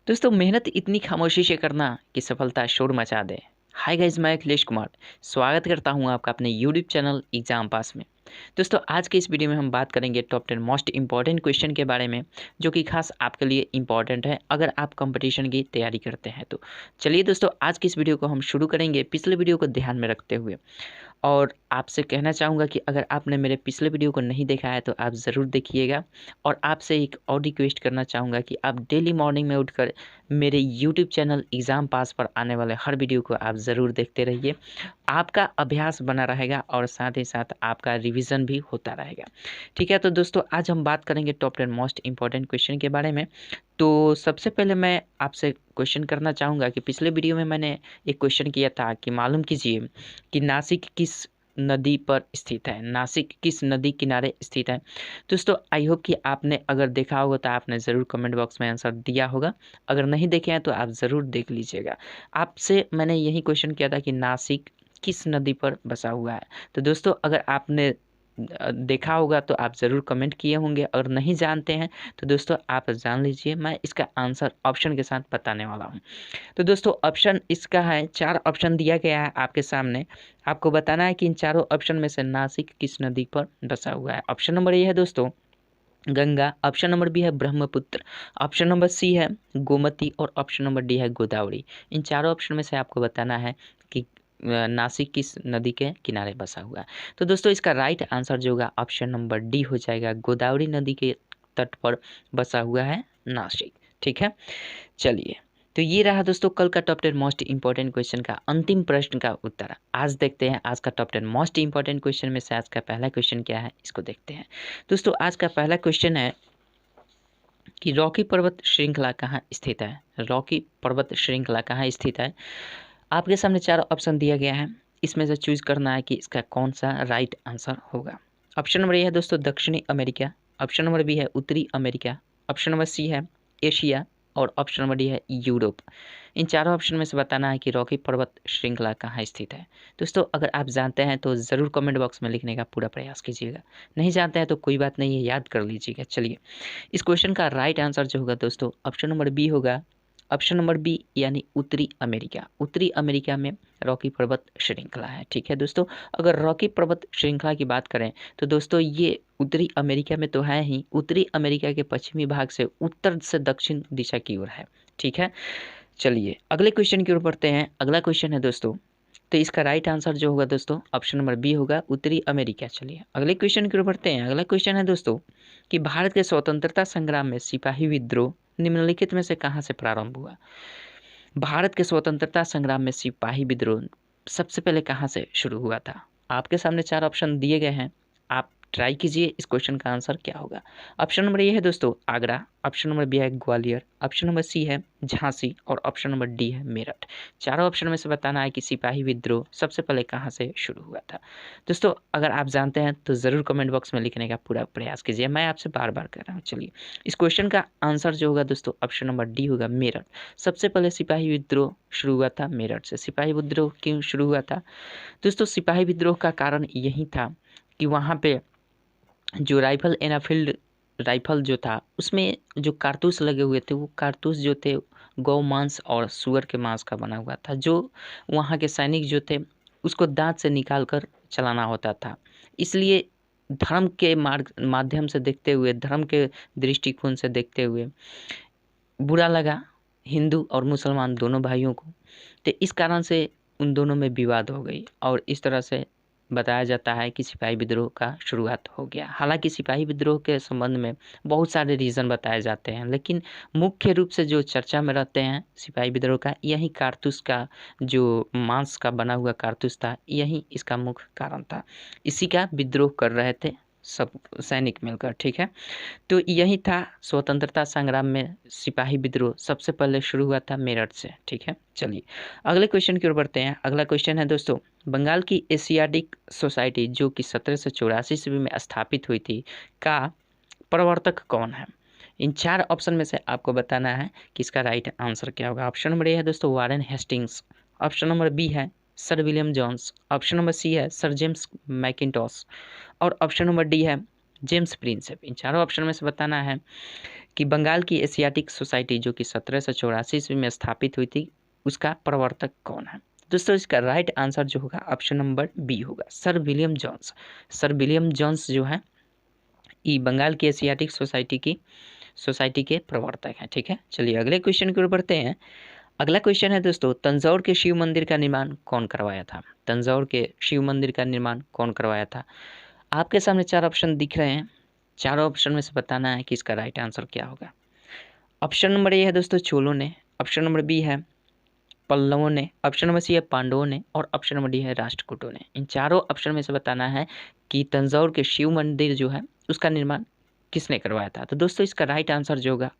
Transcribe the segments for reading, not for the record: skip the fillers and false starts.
दोस्तों, मेहनत इतनी खामोशी से करना कि सफलता शोर मचा दे। हाय गाइस, मैं अखिलेश कुमार स्वागत करता हूं आपका अपने यूट्यूब चैनल एग्जाम पास में। दोस्तों, आज के इस वीडियो में हम बात करेंगे टॉप 10 मोस्ट इंपॉर्टेंट क्वेश्चन के बारे में, जो कि खास आपके लिए इंपॉर्टेंट है अगर आप कंपटीशन की तैयारी करते हैं तो। चलिए दोस्तों, आज की इस वीडियो को हम शुरू करेंगे पिछले वीडियो को ध्यान में रखते हुए। और आपसे कहना चाहूँगा कि अगर आपने मेरे पिछले वीडियो को नहीं देखा है तो आप ज़रूर देखिएगा। और आपसे एक और रिक्वेस्ट करना चाहूँगा कि आप डेली मॉर्निंग में उठकर मेरे यूट्यूब चैनल एग्ज़ाम पास पर आने वाले हर वीडियो को आप ज़रूर देखते रहिए। आपका अभ्यास बना रहेगा और साथ ही साथ आपका रिवीजन भी होता रहेगा। ठीक है, तो दोस्तों आज हम बात करेंगे टॉप 10 मोस्ट इंपॉर्टेंट क्वेश्चन के बारे में। तो सबसे पहले मैं आपसे क्वेश्चन करना चाहूँगा कि पिछले वीडियो में मैंने एक क्वेश्चन किया था कि मालूम कीजिए कि नासिक किस नदी पर स्थित है। नासिक किस नदी किनारे स्थित है। दोस्तों, आई होप कि आपने अगर देखा होगा तो आपने ज़रूर कमेंट बॉक्स में आंसर दिया होगा। अगर नहीं देखे हैं तो आप ज़रूर देख लीजिएगा। आपसे मैंने यही क्वेश्चन किया था कि नासिक किस नदी पर बसा हुआ है। तो दोस्तों, अगर आपने देखा होगा तो आप ज़रूर कमेंट किए होंगे। अगर नहीं जानते हैं तो दोस्तों आप जान लीजिए, मैं इसका आंसर ऑप्शन के साथ बताने वाला हूँ। तो दोस्तों, ऑप्शन इसका है, 4 ऑप्शन दिया गया है आपके सामने। आपको बताना है कि इन चारों ऑप्शन में से नासिक किस नदी पर बसा हुआ है। ऑप्शन नंबर ए है दोस्तों गंगा, ऑप्शन नंबर बी है ब्रह्मपुत्र, ऑप्शन नंबर सी है गोमती और ऑप्शन नंबर डी है गोदावरी। इन चारों ऑप्शन में से आपको बताना है कि नासिक किस नदी के किनारे बसा हुआ है। तो दोस्तों, इसका राइट आंसर जो होगा ऑप्शन नंबर डी हो जाएगा। गोदावरी नदी के तट पर बसा हुआ है नासिक। ठीक है, चलिए। तो ये रहा दोस्तों कल का टॉप 10 मोस्ट इंपॉर्टेंट क्वेश्चन का अंतिम प्रश्न का उत्तर। आज देखते हैं आज का टॉप 10 मोस्ट इंपॉर्टेंट क्वेश्चन में से आज का पहला क्वेश्चन क्या है, इसको देखते हैं। दोस्तों, आज का पहला क्वेश्चन है कि रॉकी पर्वत श्रृंखला कहाँ स्थित है। रॉकी पर्वत श्रृंखला कहाँ स्थित है। आपके सामने 4 ऑप्शन दिया गया है, इसमें से चूज करना है कि इसका कौन सा राइट आंसर होगा। ऑप्शन नंबर ए है दोस्तों दक्षिणी अमेरिका, ऑप्शन नंबर बी है उत्तरी अमेरिका, ऑप्शन नंबर सी है एशिया और ऑप्शन नंबर डी है यूरोप। इन चारों ऑप्शन में से बताना है कि रॉकी पर्वत श्रृंखला कहाँ स्थित है। दोस्तों, अगर आप जानते हैं तो ज़रूर कमेंट बॉक्स में लिखने का पूरा प्रयास कीजिएगा। नहीं जानते हैं तो कोई बात नहीं है, याद कर लीजिएगा। चलिए, इस क्वेश्चन का राइट आंसर जो होगा दोस्तों ऑप्शन नंबर बी होगा। ऑप्शन नंबर बी यानी उत्तरी अमेरिका। उत्तरी अमेरिका में रॉकी पर्वत श्रृंखला है। ठीक है दोस्तों, अगर रॉकी पर्वत श्रृंखला की बात करें तो दोस्तों ये उत्तरी अमेरिका में तो है ही, उत्तरी अमेरिका के पश्चिमी भाग से उत्तर से दक्षिण दिशा की ओर है। ठीक है, चलिए अगले क्वेश्चन की ओर बढ़ते हैं। अगला क्वेश्चन है दोस्तों, तो इसका राइट आंसर जो होगा दोस्तों ऑप्शन नंबर बी होगा उत्तरी अमेरिका। चलिए अगले क्वेश्चन की ओर बढ़ते हैं। अगला क्वेश्चन है दोस्तों कि भारत के स्वतंत्रता संग्राम में सिपाही विद्रोह निम्नलिखित में से कहाँ से प्रारंभ हुआ। भारत के स्वतंत्रता संग्राम में सिपाही विद्रोह सबसे पहले कहाँ से शुरू हुआ था। आपके सामने 4 ऑप्शन दिए गए हैं, आप ट्राई कीजिए इस क्वेश्चन का आंसर क्या होगा। ऑप्शन नंबर ए है दोस्तों आगरा, ऑप्शन नंबर बी है ग्वालियर, ऑप्शन नंबर सी है झांसी और ऑप्शन नंबर डी है मेरठ। चारों ऑप्शन में से बताना है कि सिपाही विद्रोह सबसे पहले कहाँ से शुरू हुआ था। दोस्तों, अगर आप जानते हैं तो ज़रूर कमेंट बॉक्स में लिखने का पूरा प्रयास कीजिए, मैं आपसे बार बार कह रहा हूँ। चलिए, इस क्वेश्चन का आंसर जो होगा दोस्तों ऑप्शन नंबर डी होगा मेरठ। सबसे पहले सिपाही विद्रोह शुरू हुआ था मेरठ से। सिपाही विद्रोह क्यों शुरू हुआ था दोस्तों। सिपाही विद्रोह का कारण यही था कि वहाँ पे जो राइफल एनफील्ड राइफल जो था उसमें जो कारतूस लगे हुए थे, वो कारतूस जो थे गौ मांस और सुअर के मांस का बना हुआ था, जो वहाँ के सैनिक जो थे उसको दांत से निकाल कर चलाना होता था। इसलिए धर्म के माध्यम से देखते हुए, धर्म के दृष्टिकोण से देखते हुए बुरा लगा हिंदू और मुसलमान दोनों भाइयों को। तो इस कारण से उन दोनों में विवाद हो गई और इस तरह से बताया जाता है कि सिपाही विद्रोह का शुरुआत हो गया। हालांकि सिपाही विद्रोह के संबंध में बहुत सारे रीज़न बताए जाते हैं, लेकिन मुख्य रूप से जो चर्चा में रहते हैं सिपाही विद्रोह का, यही कारतूस का जो मांस का बना हुआ कारतूस था, यही इसका मुख्य कारण था। इसी का विद्रोह कर रहे थे सब सैनिक मिलकर। ठीक है, तो यही था स्वतंत्रता संग्राम में सिपाही विद्रोह सबसे पहले शुरू हुआ था मेरठ से। ठीक है, चलिए अगले क्वेश्चन की ओर बढ़ते हैं। अगला क्वेश्चन है दोस्तों, बंगाल की एशियाटिक सोसाइटी जो कि 1784 ईस्वी में स्थापित हुई थी का प्रवर्तक कौन है। इन 4 ऑप्शन में से आपको बताना है कि इसका राइट आंसर क्या होगा। ऑप्शन नंबर ए है दोस्तों Warren Hastings, option number B है sir William Jones, option number C है सर जेम्स मैकिन्टॉश और ऑप्शन नंबर डी है जेम्स प्रिंसेप। इन चारों ऑप्शन में से बताना है कि बंगाल की एशियाटिक सोसाइटी जो कि 1784 ईस्वी में स्थापित हुई थी, उसका प्रवर्तक कौन है। दोस्तों इसका राइट आंसर जो होगा ऑप्शन नंबर बी होगा, sir William Johns. Sir William Johns जो है ये बंगाल की एशियाटिक सोसाइटी के प्रवर्तक हैं। ठीक है, चलिए अगले क्वेश्चन की ओर बढ़ते हैं। अगला क्वेश्चन है दोस्तों, तंजौर के शिव मंदिर का निर्माण कौन करवाया था। तंजौर के शिव मंदिर का निर्माण कौन करवाया था। आपके सामने 4 ऑप्शन दिख रहे हैं, चारों ऑप्शन में से बताना है कि इसका राइट आंसर क्या होगा। ऑप्शन नंबर ए है दोस्तों चोलों ने, ऑप्शन नंबर बी है पल्लवों ने, ऑप्शन नंबर सी है पांडवों ने और ऑप्शन नंबर डी है राष्ट्रकूटों ने। इन चारों ऑप्शन में से बताना है कि तंजौर के शिव मंदिर जो है उसका निर्माण किसने करवाया था। तो दोस्तों इसका राइट आंसर जो होगा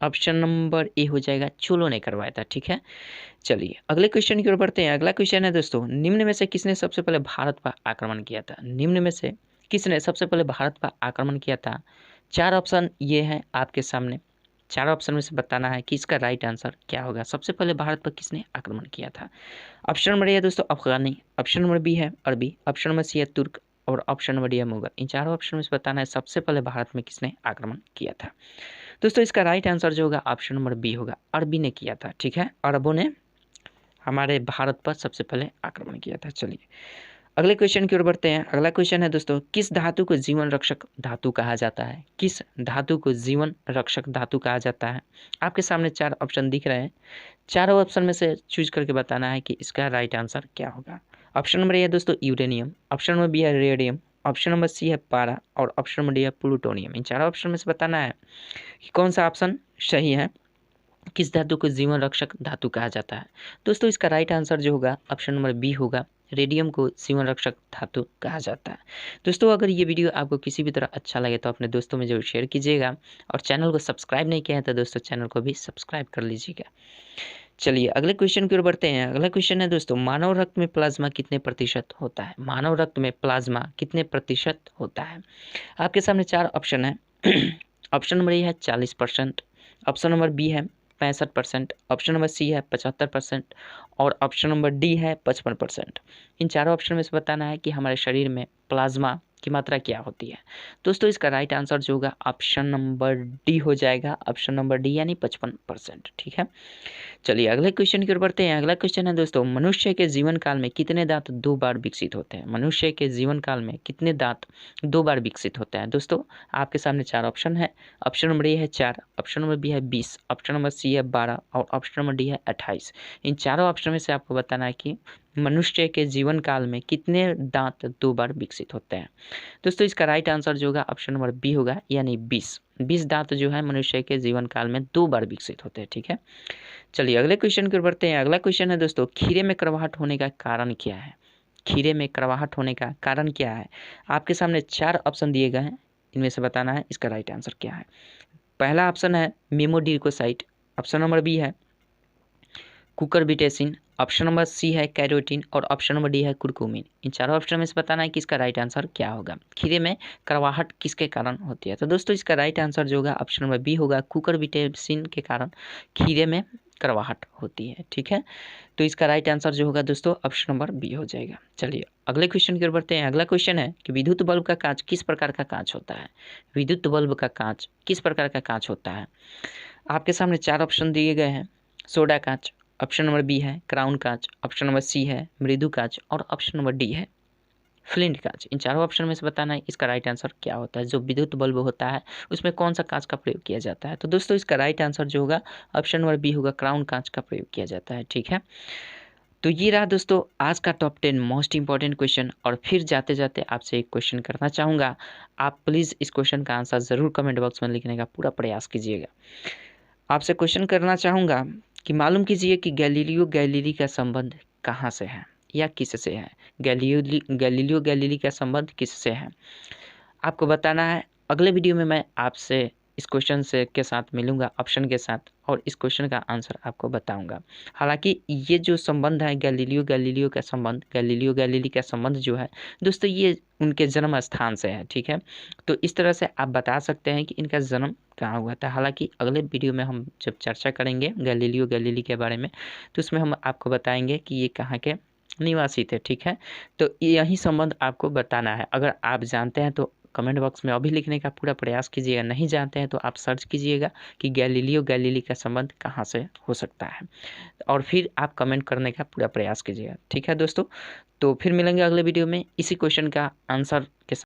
ऑप्शन नंबर ए हो जाएगा, चोलों ने करवाया था। ठीक है, चलिए अगले क्वेश्चन की ओर बढ़ते हैं। अगला क्वेश्चन है दोस्तों, निम्न में से किसने सबसे पहले भारत पर आक्रमण किया था। निम्न में से किसने सबसे पहले भारत पर आक्रमण किया था। 4 ऑप्शन ये हैं आपके सामने, 4 ऑप्शन में से बताना है कि इसका राइट आंसर क्या होगा। सबसे पहले भारत पर किसने आक्रमण किया था। ऑप्शन नंबर ए है दोस्तों अफगानी, ऑप्शन नंबर बी है अरबी, ऑप्शन नंबर सी है तुर्क और ऑप्शन नंबर डी है मुगल। इन चारों ऑप्शन में से बताना है सबसे पहले भारत में किसने आक्रमण किया था। दोस्तों इसका राइट आंसर जो होगा ऑप्शन नंबर बी होगा, अरबी ने किया था। ठीक है, अरबों ने हमारे भारत पर सबसे पहले आक्रमण किया था। चलिए अगले क्वेश्चन की ओर बढ़ते हैं। अगला क्वेश्चन है दोस्तों, किस धातु को जीवन रक्षक धातु कहा जाता है। किस धातु को जीवन रक्षक धातु कहा जाता है। आपके सामने 4 ऑप्शन दिख रहे हैं, चारों ऑप्शन में से चूज करके बताना है कि इसका राइट आंसर क्या होगा। ऑप्शन नंबर ए है दोस्तों यूरेनियम, ऑप्शन नंबर बी है रेडियम, ऑप्शन नंबर सी है पारा और ऑप्शन नंबर डी है प्लूटोनियम। इन चारों ऑप्शन में से बताना है कि कौन सा ऑप्शन सही है, किस धातु को जीवन रक्षक धातु कहा जाता है। दोस्तों इसका राइट आंसर जो होगा ऑप्शन नंबर बी होगा, रेडियम को जीवन रक्षक धातु कहा जाता है। दोस्तों अगर ये वीडियो आपको किसी भी तरह अच्छा लगे तो अपने दोस्तों में जरूर शेयर कीजिएगा और चैनल को सब्सक्राइब नहीं किया है तो दोस्तों चैनल को भी सब्सक्राइब कर लीजिएगा। चलिए अगले क्वेश्चन की ओर बढ़ते हैं। अगला क्वेश्चन है दोस्तों, मानव रक्त में प्लाज्मा कितने प्रतिशत होता है। मानव रक्त में प्लाज्मा कितने प्रतिशत होता है। आपके सामने 4 ऑप्शन है। ऑप्शन नंबर ए है 40%, ऑप्शन नंबर बी है 65%, ऑप्शन नंबर सी है 75% और ऑप्शन नंबर डी है 55%। इन चारों ऑप्शन में से बताना है कि हमारे शरीर में प्लाज्मा की मात्रा क्या होती है। दोस्तों इसका राइट आंसर जो होगा ऑप्शन नंबर डी हो जाएगा, ऑप्शन नंबर डी यानी 55%। ठीक है, चलिए अगले क्वेश्चन की ओर बढ़ते हैं। अगला क्वेश्चन है दोस्तों, मनुष्य के जीवन काल में कितने दांत 2 बार विकसित होते हैं। मनुष्य के जीवन काल में कितने दांत 2 बार विकसित होते हैं। दोस्तों आपके सामने 4 ऑप्शन है, ऑप्शन नंबर ए है 4, ऑप्शन नंबर बी है 20, ऑप्शन नंबर सी है 12 और ऑप्शन नंबर डी है 28। इन चारों ऑप्शन में से आपको बताना है कि मनुष्य के जीवन काल में कितने दांत 2 बार विकसित होते हैं। दोस्तों इसका राइट आंसर जो होगा ऑप्शन नंबर बी होगा, यानी 20 दांत जो है मनुष्य के जीवन काल में 2 बार विकसित होते हैं। ठीक है, चलिए अगले क्वेश्चन की ओर बढ़ते हैं। अगला क्वेश्चन है दोस्तों, खीरे में कड़वाहट होने का कारण क्या है। खीरे में कड़वाहट होने का कारण क्या है। आपके सामने 4 ऑप्शन दिए गए हैं, इनमें से बताना है इसका राइट आंसर क्या है। पहला ऑप्शन है मेमोडिकोसाइट, ऑप्शन नंबर बी है कुकरबिटेसिन, ऑप्शन नंबर सी है कैरोटीन और ऑप्शन नंबर डी है कुरकुमिन। इन चारों ऑप्शन में से बताना है कि इसका राइट आंसर क्या होगा। खीरे में कड़वाहट किसके कारण होती है। तो दोस्तों इसका राइट आंसर जो होगा ऑप्शन नंबर बी होगा, कुकरबिटेसिन के कारण खीरे में कड़वाहट होती है। ठीक है, तो इसका राइट आंसर जो होगा दोस्तों ऑप्शन नंबर बी हो जाएगा। चलिए अगले क्वेश्चन की ओर बढ़ते हैं। अगला क्वेश्चन है कि विद्युत बल्ब का कांच किस प्रकार का कांच होता है। विद्युत बल्ब का कांच किस प्रकार का कांच होता है। आपके सामने 4 ऑप्शन दिए गए हैं, सोडा कांच, ऑप्शन नंबर बी है क्राउन कांच, ऑप्शन नंबर सी है मृदु कांच और ऑप्शन नंबर डी है फ्लिंट कांच। इन चारों ऑप्शन में से बताना है इसका राइट आंसर क्या होता है। जो विद्युत बल्ब होता है उसमें कौन सा कांच का प्रयोग किया जाता है। तो दोस्तों इसका राइट आंसर जो होगा ऑप्शन नंबर बी होगा, क्राउन कांच का प्रयोग किया जाता है। ठीक है, तो ये रहा दोस्तों आज का टॉप 10 मोस्ट इंपॉर्टेंट क्वेश्चन। और फिर जाते जाते आपसे एक क्वेश्चन करना चाहूँगा, आप प्लीज़ इस क्वेश्चन का आंसर ज़रूर कमेंट बॉक्स में लिखने का पूरा प्रयास कीजिएगा। आपसे क्वेश्चन करना चाहूँगा कि मालूम कीजिए कि गैलीलियो गैलीली का संबंध कहाँ से है या किससे है। गैलीलियो गैलीली का संबंध किससे है आपको बताना है। अगले वीडियो में मैं आपसे इस क्वेश्चन से के साथ मिलूंगा ऑप्शन के साथ और इस क्वेश्चन का आंसर आपको बताऊंगा। हालांकि ये जो संबंध है गैलीलियो गैलीलियो का संबंध, गैलीलियो गैलीली का संबंध जो है दोस्तों ये उनके जन्म स्थान से है। ठीक है, तो इस तरह से आप बता सकते हैं कि इनका जन्म कहाँ हुआ था। हालांकि अगले वीडियो में हम जब चर्चा करेंगे गैलीलियो गैलीली के बारे में तो उसमें हम आपको बताएंगे कि ये कहाँ के निवासी थे। ठीक है, तो यही संबंध आपको बताना है। अगर आप जानते हैं तो कमेंट बॉक्स में अभी लिखने का पूरा प्रयास कीजिएगा। नहीं जानते हैं तो आप सर्च कीजिएगा कि गैलीलियो गैलीली का संबंध कहाँ से हो सकता है, और फिर आप कमेंट करने का पूरा प्रयास कीजिएगा। ठीक है दोस्तों, तो फिर मिलेंगे अगले वीडियो में इसी क्वेश्चन का आंसर के